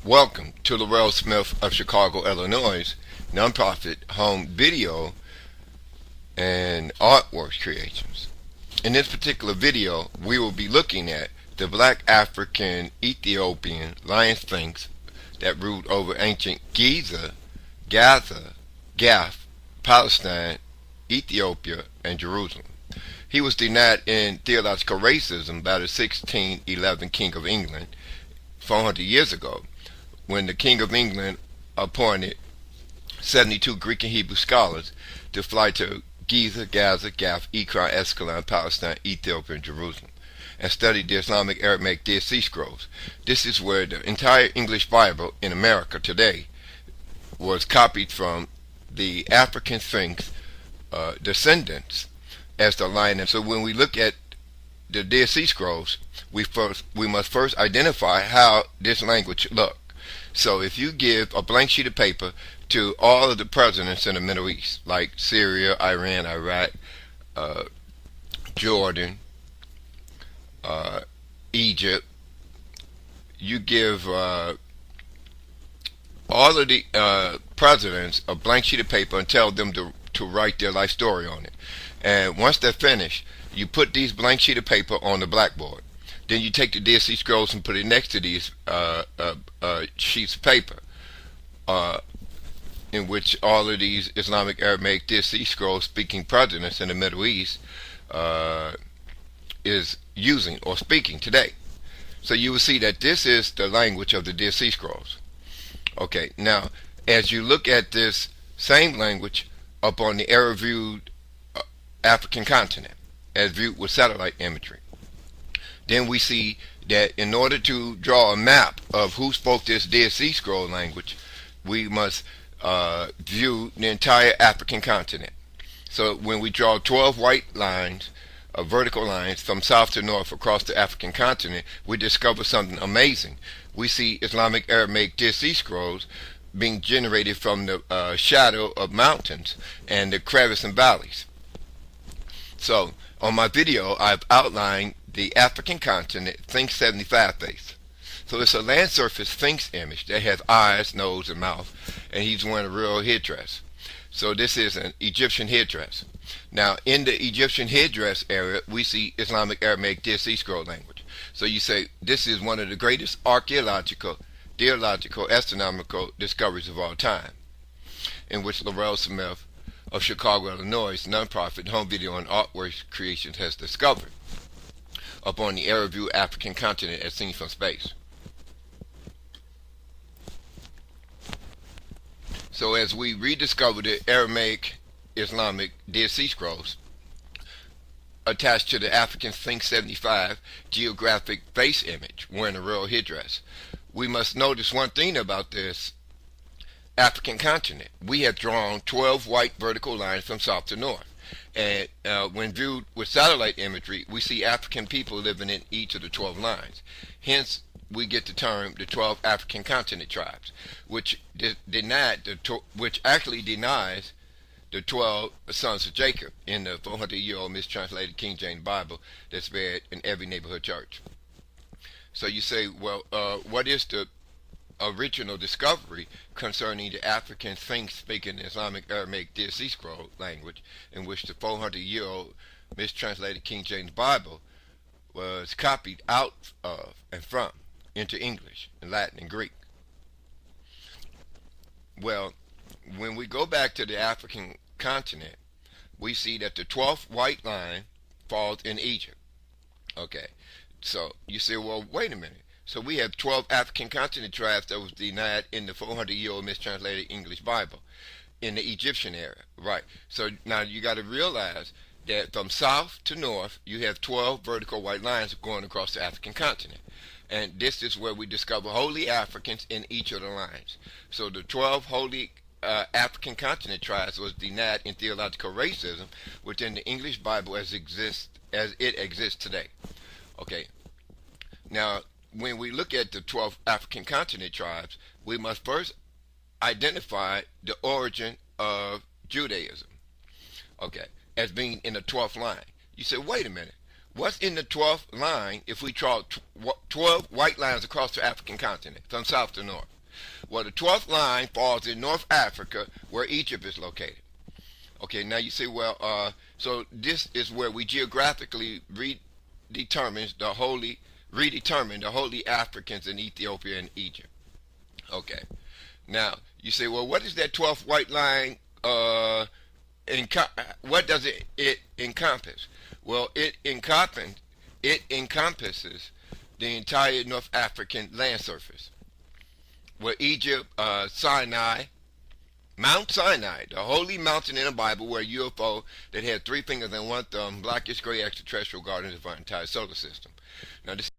Welcome to the LIONSPHINX of Chicago, Illinois, nonprofit home video and artwork creations. In this particular video, we will be looking at the Black African Ethiopian LIONSPHINX that ruled over ancient Giza, GAZA, GATH, Palestine, Ethiopia, and Jerusalem. He was denied in theological racism by the 1611 King of England 400 years ago, when the King of England appointed 72 Greek and Hebrew scholars to fly to Giza, Gaza, Gath, EKRON, ESKALON, Palestine, Ethiopia, and Jerusalem, and studied the Islamic, Aramaic, Dead Sea Scrolls. This is where the entire English Bible in America today was copied from the African Sphinx descendants as the lion. So when we look at the Dead Sea Scrolls, we must first identify how this language looked. So if you give a blank sheet of paper to all of the presidents in the Middle East, like Syria, Iran, Iraq, Jordan, Egypt, you give all of the presidents a blank sheet of paper and tell them to write their life story on it. And once they're finished, you put these blank sheet of paper on the blackboard. Then you take the Dead Sea Scrolls and put it next to these sheets of paper, in which all of these Islamic, Aramaic, Dead Sea Scrolls speaking presidents in the Middle East is using or speaking today. So you will see that this is the language of the Dead Sea Scrolls. Okay, now as you look at this same language up on the air-viewed African continent, as viewed with satellite imagery, then we see that in order to draw a map of who spoke this Dead Sea Scroll language, we must view the entire African continent. So when we draw 12 white lines, vertical lines from south to north across the African continent, we discover something amazing. We see Islamic, Aramaic, Dead Sea Scrolls being generated from the shadow of mountains and the crevices and valleys. So on my video, I've outlined the African continent Sphinx 75 face. So it's a land surface Sphinx image that has eyes, nose, and mouth, and he's wearing a real headdress. So this is an Egyptian headdress. Now in the Egyptian headdress area, we see Islamic, Aramaic, Dead Sea Scroll language. So you say this is one of the greatest archaeological, theological, astronomical discoveries of all time, in which the LIONSPHINX of Chicago, Illinois, nonprofit home video and artwork creations has discovered upon the air-view African continent as seen from space. So as we rediscover the Aramaic, Islamic, Dead Sea Scrolls attached to the African Sphinx 75 geographic face image wearing a royal headdress, we must notice one thing about this African continent. We have drawn 12 white vertical lines from south to north. And when viewed with satellite imagery, we see African people living in each of the 12 lines. Hence, we get the term the 12 African continent tribes, which actually denies the 12 sons of Jacob in the 400-year-old mistranslated King James Bible that's read in every neighborhood church. So you say, well, what is the original discovery concerning the African Sphinx speaking Islamic, Aramaic, Dead Sea Scroll language, in which the 400-year-old mistranslated King James Bible was copied out of and from into English and Latin and Greek? Well, when we go back to the African continent, we see that the 12th white line falls in Egypt. Okay, so you say, well, wait a minute. So we have 12 African continent tribes that was denied in the 400-year-old mistranslated English Bible in the Egyptian era. Right. So now you got to realize that from south to north, you have 12 vertical white lines going across the African continent. And this is where we discover holy Africans in each of the lines. So the 12 holy African continent tribes was denied in theological racism within the English Bible as it exists today. Okay. Now, when we look at the 12 African continent tribes, we must first identify the origin of Judaism, okay, as being in the 12th line. You say, wait a minute, what's in the 12th line if we draw 12 white lines across the African continent from south to north? Well, the 12th line falls in North Africa, where Egypt is located. Okay, now you say, well, so this is where we geographically redetermine the holy Africans in Ethiopia and Egypt. Okay, now you say, well, what is that 12th white line? What does it encompass? Well, it encompasses the entire North African land surface, where Egypt, Sinai, Mount Sinai, the holy mountain in the Bible, where U.F.O. that had 3 fingers and 1 thumb, blackish gray extraterrestrial guardians of our entire solar system. Now this